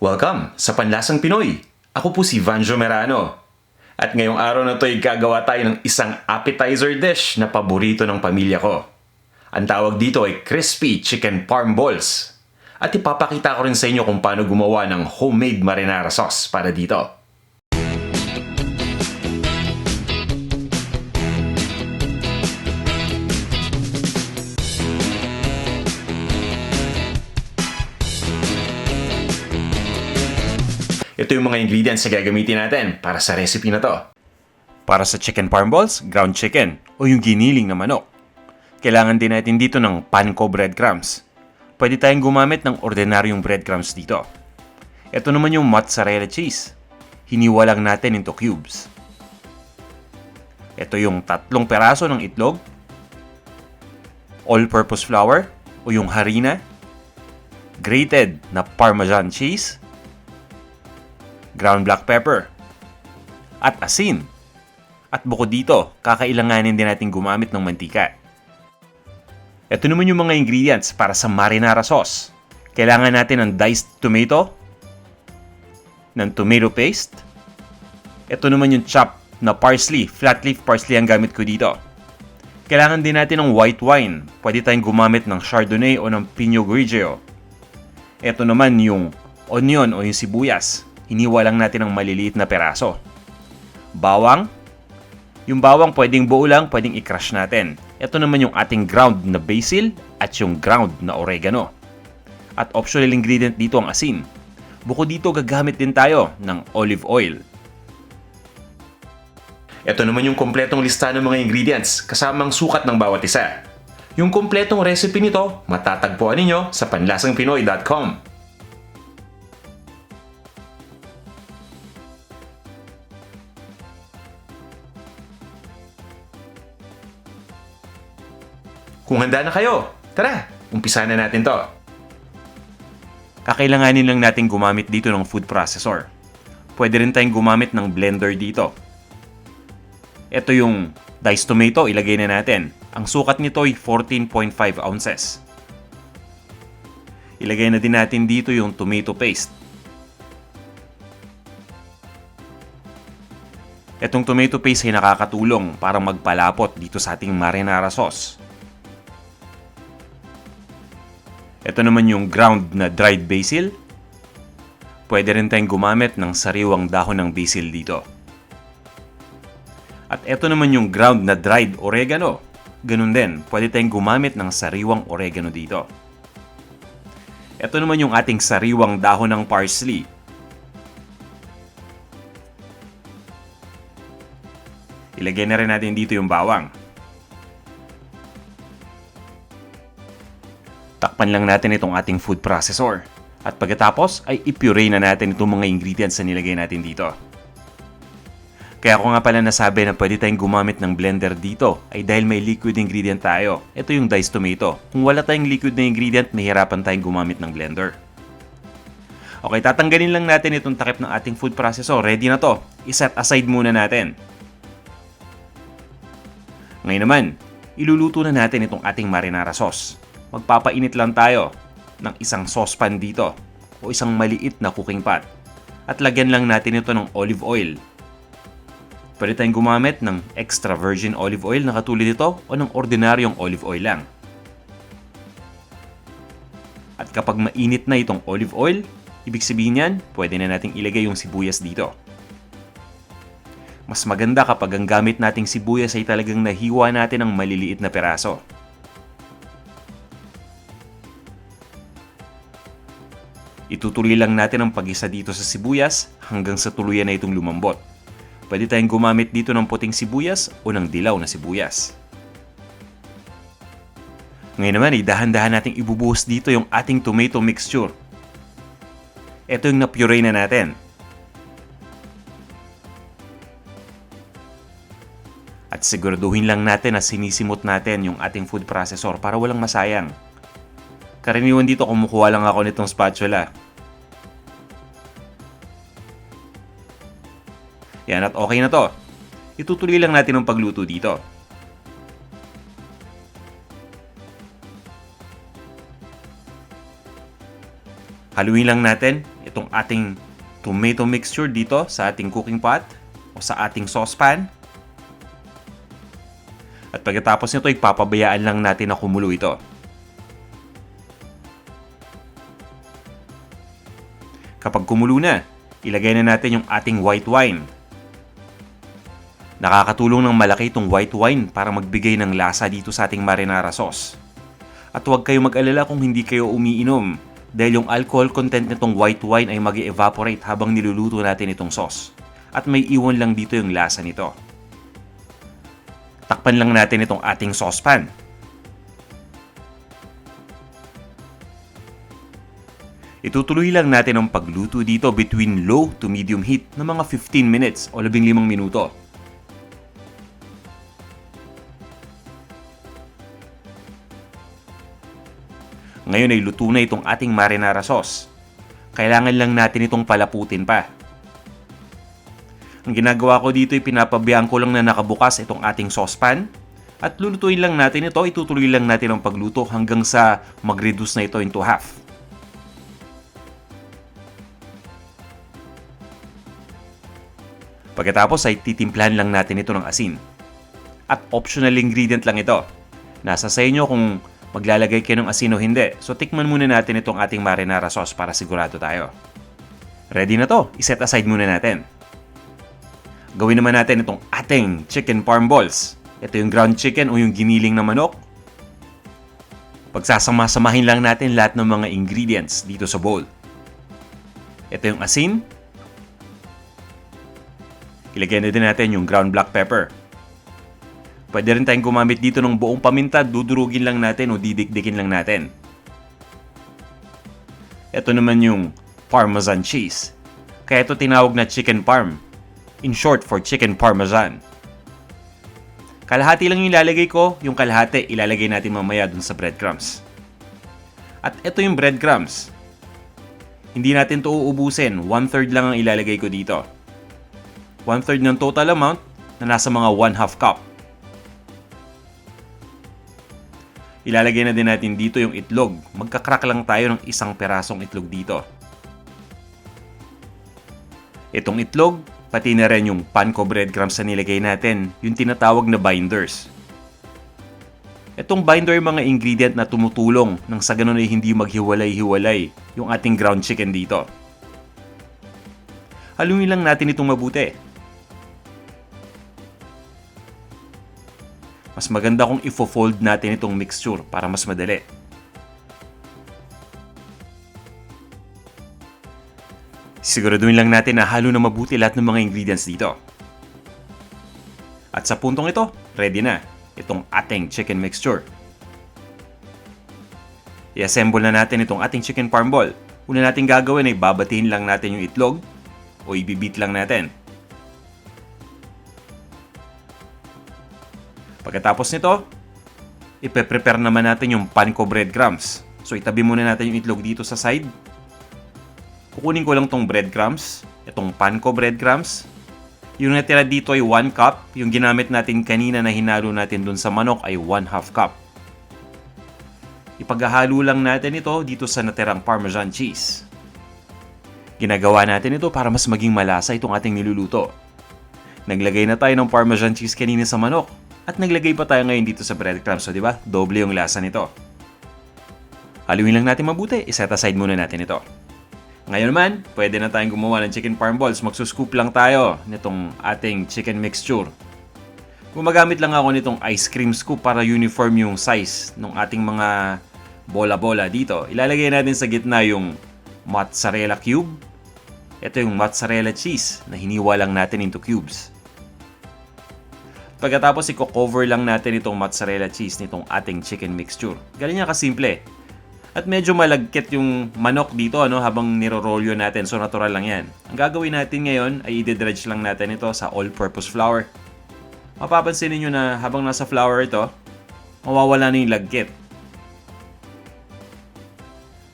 Welcome sa Panlasang Pinoy! Ako po si Vanjo Merano. At ngayong araw na to ay gagawa tayo ng isang appetizer dish na paborito ng pamilya ko. Ang tawag dito ay crispy chicken parm balls. At ipapakita ko rin sa inyo kung paano gumawa ng homemade marinara sauce para dito. Ito yung mga ingredients na gagamitin natin para sa recipe na to. Para sa chicken parm balls, ground chicken o yung giniling na manok. Kailangan din natin dito ng Panko breadcrumbs. Pwede tayong gumamit ng ordinaryong breadcrumbs dito. Ito naman yung mozzarella cheese. Hiniwa lang natin into cubes. Ito yung 3 peraso ng itlog. All-purpose flour o yung harina. Grated na Parmesan cheese. Ground black pepper, at asin. At bukod dito, kakailanganin din natin gumamit ng mantika. Ito naman yung mga ingredients para sa marinara sauce. Kailangan natin ng diced tomato, ng tomato paste. Ito naman yung chopped na parsley, flat leaf parsley ang gamit ko dito. Kailangan din natin ng white wine. Pwede tayong gumamit ng Chardonnay o ng Pinot Grigio. Ito naman yung onion o yung sibuyas. Hiniwa lang natin ng maliliit na peraso. Bawang. Yung bawang pwedeng buo lang, pwedeng i-crush natin. Ito naman yung ating ground na basil at yung ground na oregano. At optional ingredient dito ang asin. Bukod dito, gagamit din tayo ng olive oil. Ito naman yung kompletong lista ng mga ingredients kasamang sukat ng bawat isa. Yung kompletong recipe nito, matatagpuan ninyo sa panlasangpinoy.com. Kung handa na kayo, tara, umpisa na natin to. Kakailanganin lang natin gumamit dito ng food processor. Pwede rin tayong gumamit ng blender dito. Ito yung diced tomato, ilagay na natin. Ang sukat nito ay 14.5 ounces. Ilagay na din natin dito yung tomato paste. Itong tomato paste ay nakakatulong para magpalapot dito sa ating marinara sauce. Ito naman yung ground na dried basil. Pwede rin tayong gumamit ng sariwang dahon ng basil dito. At ito naman yung ground na dried oregano. Ganun din, pwede tayong gumamit ng sariwang oregano dito. Ito naman yung ating sariwang dahon ng parsley. Ilagay na rin natin dito yung bawang. Takpan lang natin itong ating food processor. At pagkatapos ay i-puree na natin itong mga ingredients na nilagay natin dito. Kaya ako nga pala nasabi na pwede tayong gumamit ng blender dito ay dahil may liquid ingredient tayo. Ito yung diced tomato. Kung wala tayong liquid na ingredient, mahirapan tayong gumamit ng blender. Okay, tatanggalin lang natin itong takip ng ating food processor. Ready na to. I-set aside muna natin. Ngayon naman, iluluto na natin itong ating marinara sauce. Magpapainit lang tayo ng isang saucepan dito o isang maliit na cooking pot. At lagyan lang natin ito ng olive oil. Pwede tayong gumamit ng extra virgin olive oil na katulad nito o ng ordinaryong olive oil lang. At kapag mainit na itong olive oil, ibig sabihin yan, pwede na nating ilagay yung sibuyas dito. Mas maganda kapag ang gamit nating sibuyas ay talagang nahiwa natin ng maliliit na peraso. Itutuloy lang natin ang pag-isa dito sa sibuyas hanggang sa tuluyan na itong lumambot. Pwede tayong gumamit dito ng puting sibuyas o ng dilaw na sibuyas. Ngayon naman ay dahan-dahan nating ibubuhos dito yung ating tomato mixture. Ito yung na-puree na natin. At siguraduhin lang natin na sinisimot natin yung ating food processor para walang masayang. Karaniwan dito kumukuha lang ako nitong spatula. Yan, at okay na to. Itutuloy lang natin ang pagluto dito. Haluin lang natin itong ating tomato mixture dito sa ating cooking pot o sa ating saucepan. At pagkatapos nito, ipapabayaan lang natin na kumulo ito. Kapag kumulo na, ilagay na natin yung ating white wine. Nakakatulong ng malaki itong white wine para magbigay ng lasa dito sa ating marinara sauce. At huwag kayo mag-alala kung hindi kayo umiinom dahil yung alcohol content nitong white wine ay mag-evaporate habang niluluto natin itong sauce. At may iwan lang dito yung lasa nito. Takpan lang natin itong ating saucepan. Itutuloy lang natin ang pagluto dito between low to medium heat ng mga 15 minutes o 15 minuto. Ngayon ay luto na itong ating marinara sauce. Kailangan lang natin itong palaputin pa. Ang ginagawa ko dito ay pinapabayaan ko lang na nakabukas itong ating saucepan at lulutuin lang natin ito, itutuloy lang natin ang pagluto hanggang sa mag-reduce na ito into half. Pagkatapos ay titimplahan lang natin ito ng asin. At optional ingredient lang ito. Nasa sa inyo kung maglalagay kayo ng asin o hindi. So tikman muna natin itong ating marinara sauce para sigurado tayo. Ready na to, iset aside muna natin. Gawin naman natin itong ating chicken parm balls. Ito yung ground chicken o yung giniling na manok. Pagsasama-samahin lang natin lahat ng mga ingredients dito sa bowl. Ito yung asin. Ilagay na din natin yung ground black pepper. Pwede rin tayong gumamit dito ng buong paminta, dudurugin lang natin o didikdikin lang natin. Ito naman yung Parmesan cheese. Kaya ito tinawag na chicken parm. In short for chicken parmesan. Kalahati lang yung ilalagay ko, yung kalahati ilalagay natin mamaya dun sa breadcrumbs. At ito yung breadcrumbs. Hindi natin ito uubusin, 1/3 lang ang ilalagay ko dito. 1/3 ng total amount na nasa mga 1/2 cup. Ilalagay na din natin dito yung itlog. Magkakrak lang tayo ng isang perasong itlog dito. Itong itlog, pati na rin yung panko breadcrumbs na nilagay natin, yung tinatawag na binders. Itong binder yung mga ingredient na tumutulong nang sa ganun ay hindi maghiwalay-hiwalay yung ating ground chicken dito. Haluin lang natin itong mabuti. Mas maganda kung ifo-fold natin itong mixture para mas madali. Siguraduhin lang natin na halo na mabuti lahat ng mga ingredients dito. At sa puntong ito, ready na itong ating chicken mixture. I-assemble na natin itong ating chicken parm ball. Una natin gagawin ay babatiin lang natin yung itlog o ibibit lang natin. Pagkatapos nito, ipe-prepare naman natin yung panko breadcrumbs. So itabi muna natin yung itlog dito sa side. Kukunin ko lang tong breadcrumbs, itong panko breadcrumbs. Yung natira dito ay 1 cup, yung ginamit natin kanina na hinalo natin dun sa manok ay 1/2 cup. Ipaghahalo lang natin ito dito sa natirang Parmesan cheese. Ginagawa natin ito para mas maging malasa itong ating niluluto. Naglagay na tayo ng Parmesan cheese kanina sa manok. At naglagay pa tayo ngayon dito sa breadcrumbs. So, di ba? Doble yung lasa nito. Haluin lang natin mabuti. I-set aside muna natin ito. Ngayon naman, pwede na tayong gumawa ng chicken parm balls. Magsuscoop lang tayo nitong ating chicken mixture. Gumagamit lang ako nitong ice cream scoop para uniform yung size ng ating mga bola-bola dito. Ilalagay natin sa gitna yung mozzarella cube. Ito yung mozzarella cheese na hiniwa lang natin into cubes. Pagkatapos i-cover lang natin itong mozzarella cheese nitong ating chicken mixture. Ganyan kasimple. At medyo malagkit yung manok dito habang nirorolyo natin. So natural lang yan. Ang gagawin natin ngayon ay i-dredge lang natin ito sa all-purpose flour. Mapapansin niyo na habang nasa flour ito, mawawala na yung lagkit.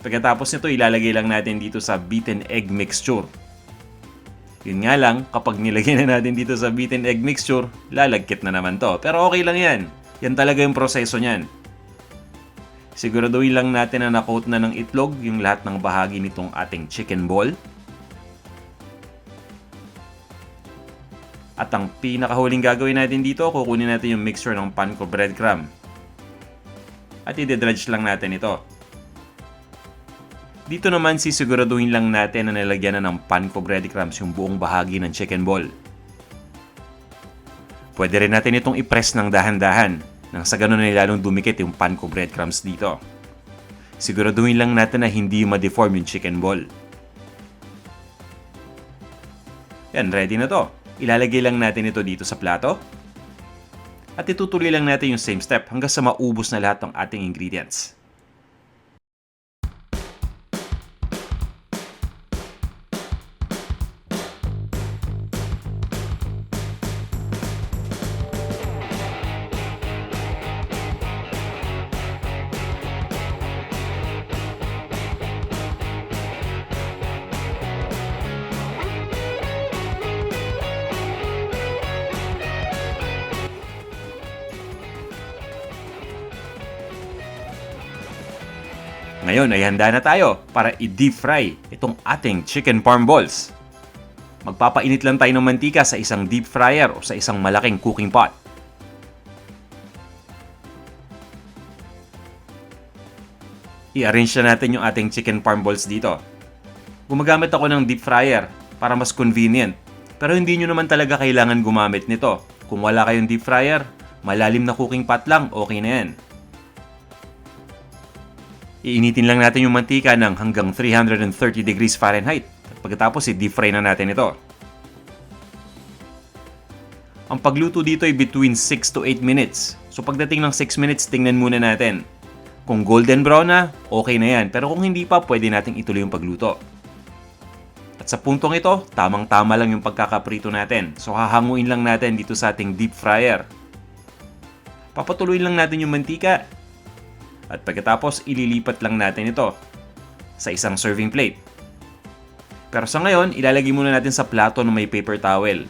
Pagkatapos nito, ilalagay lang natin dito sa beaten egg mixture. Yun nga lang, kapag nilagay na natin dito sa beaten egg mixture, lalagkit na naman to. Pero okay lang yan. Yan talaga yung proseso niyan. Siguraduhin lang natin na na-coat na ng itlog yung lahat ng bahagi nitong ating chicken ball. At ang pinakahuling gagawin natin dito, kukunin natin yung mixture ng Panko breadcrumb. At i-dredge lang natin ito. Dito naman sisiguraduhin lang natin na nilagyan na ng Panko breadcrumbs yung buong bahagi ng chicken ball. Pwede rin natin itong i-press ng dahan-dahan nang sa ganun ay lalong dumikit yung Panko breadcrumbs dito. Siguraduhin lang natin na hindi ma-deform yung chicken ball. Yan, ready na to. Ilalagay lang natin ito dito sa plato. At itutuloy lang natin yung same step hanggang sa maubos na lahat ng ating ingredients. Ngayon ay handa na tayo para i-deep fry itong ating chicken parm balls. Magpapainit lang tayo ng mantika sa isang deep fryer o sa isang malaking cooking pot. I-arrange na natin yung ating chicken parm balls dito. Gumagamit ako ng deep fryer para mas convenient. Pero hindi nyo naman talaga kailangan gumamit nito. Kung wala kayong deep fryer, malalim na cooking pot lang, okay na yan. Iinitin lang natin yung mantika ng hanggang 330 degrees Fahrenheit. At pagkatapos, i-deep fry na natin ito. Ang pagluto dito ay between 6 to 8 minutes. So pagdating ng 6 minutes, tingnan muna natin. Kung golden brown na, okay na yan. Pero kung hindi pa, pwede nating ituloy yung pagluto. At sa puntong ito, tamang-tama lang yung pagkakaprito natin. So hahanguin lang natin dito sa ating deep fryer. Papatuloy lang natin yung mantika. At pagkatapos, ililipat lang natin ito sa isang serving plate. Pero sa ngayon, ilalagay muna natin sa plato na may paper towel.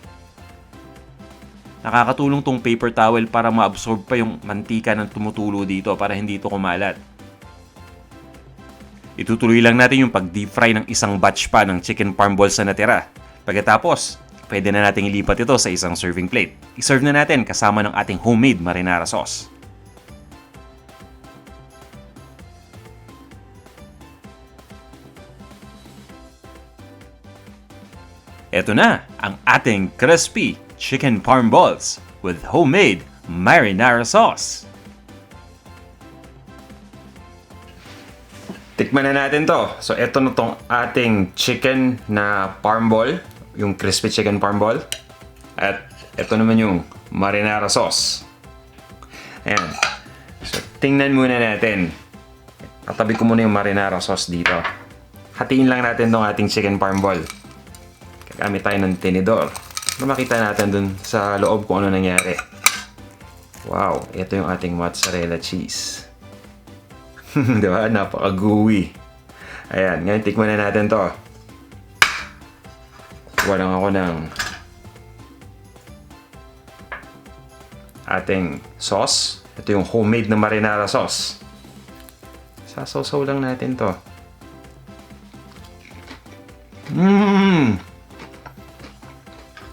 Nakakatulong tong paper towel para ma-absorb pa yung mantika ng tumutulo dito para hindi ito kumalat. Itutuloy lang natin yung pag-deep fry ng isang batch pa ng chicken parm balls na natira. Pagkatapos, pwede na natin ilipat ito sa isang serving plate. I-serve na natin kasama ng ating homemade marinara sauce. Ito na ang ating crispy chicken parm balls with homemade marinara sauce. Tikman na natin to. So ito na tong ating chicken na parm ball, yung crispy chicken parm ball. At ito naman yung marinara sauce. Ayan. So tingnan muna natin. Tatabi ko muna yung marinara sauce dito. Hatiin lang natin tong ating chicken parm ball. Gamit tayo ng tinidor. Para makita natin dun sa loob kung ano nangyari. Wow, ito yung ating mozzarella cheese. Diba? Napaka-gooey. Ayan, ngayon tikman na natin to. Kuha lang ako ng ating sauce. Ito yung homemade na marinara sauce. Sasaw-saw lang natin to.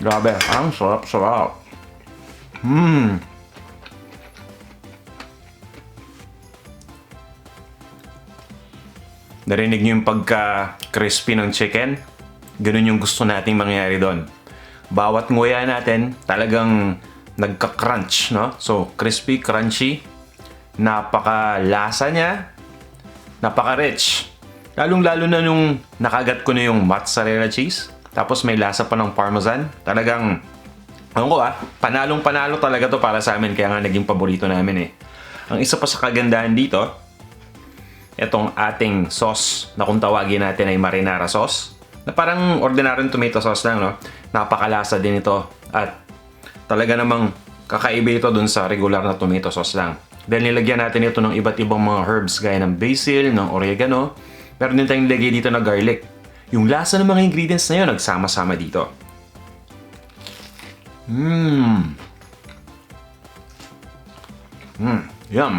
Grabe, ang sarap-sarap. Narinig niyo yung pagka-crispy ng chicken? Ganun yung gusto nating mangyari doon. Bawat nguya natin, talagang nagka-crunch, no? So, crispy, crunchy. Napaka-lasa niya. Napaka-rich. Lalong-lalo na nung nakagat ko na yung mozzarella cheese. Tapos may lasa pa ng Parmesan. Talagang, panalong-panalo talaga to para sa amin. Kaya nga naging paborito namin eh. Ang isa pa sa kagandahan dito, itong ating sauce na kung tawagin natin ay marinara sauce. Na parang ordinaryong tomato sauce lang, no? Napakalasa din ito. At talaga namang kakaiba ito dun sa regular na tomato sauce lang. Dahil nilagyan natin ito ng iba't ibang mga herbs gaya ng basil, ng oregano. Meron din tayong nilagay dito na garlic. Yung lasa ng mga ingredients na yun, nagsama-sama dito. Yum.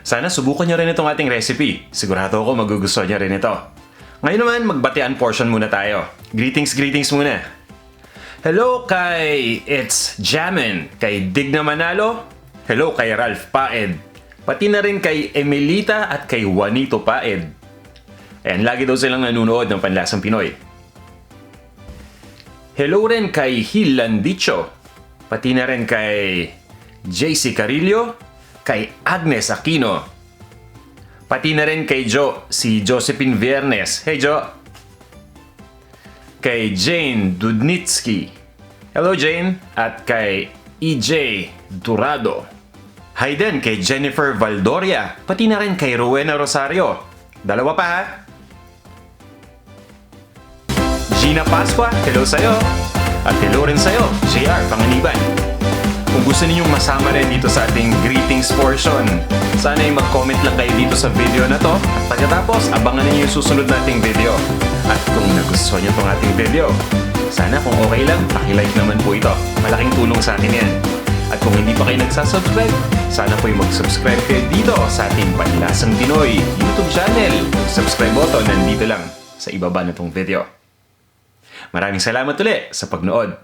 Sana subukan nyo rin itong ating recipe. Sigurado ako magugustuhan nyo rin ito. Ngayon naman, magbatian portion muna tayo. Greetings muna. Hello kay It's Jamin, kay Digna Manalo. Hello kay Ralph Paed. Pati na rin kay Emilita at kay Juanito Paed. Ayan, lagi daw silang nanunood ng Panlasang Pinoy. Hello rin kay Hilandicho. Pati na rin kay JC Carillo, kay Agnes Aquino. Pati na rin kay si Josephine Viernes. Hey Jo! Kay Jane Dudnitsky. Hello Jane! At kay EJ Durado. Hi din kay Jennifer Valdoria. Pati na rin kay Rowena Rosario. Dalawa pa ha? Gina Pasqua, hello sa'yo. At hello rin sa'yo, JR Panganiban. Kung gusto ninyong masama rin dito sa ating greetings portion, sana ay mag-comment lang kayo dito sa video na to. At pagkatapos, abangan niyo yung susunod nating video. At kung nagustuhan niyo itong ating video, sana kung okay lang, paki-like naman po ito. Malaking tulong sa atin yan. At kung hindi pa kayo nagsasubscribe, sana po yung mag-subscribe kayo dito sa ating Panlasang Pinoy YouTube channel. Subscribe button nandito lang sa ibaba na itong video. Maraming salamat ulit sa pagnood.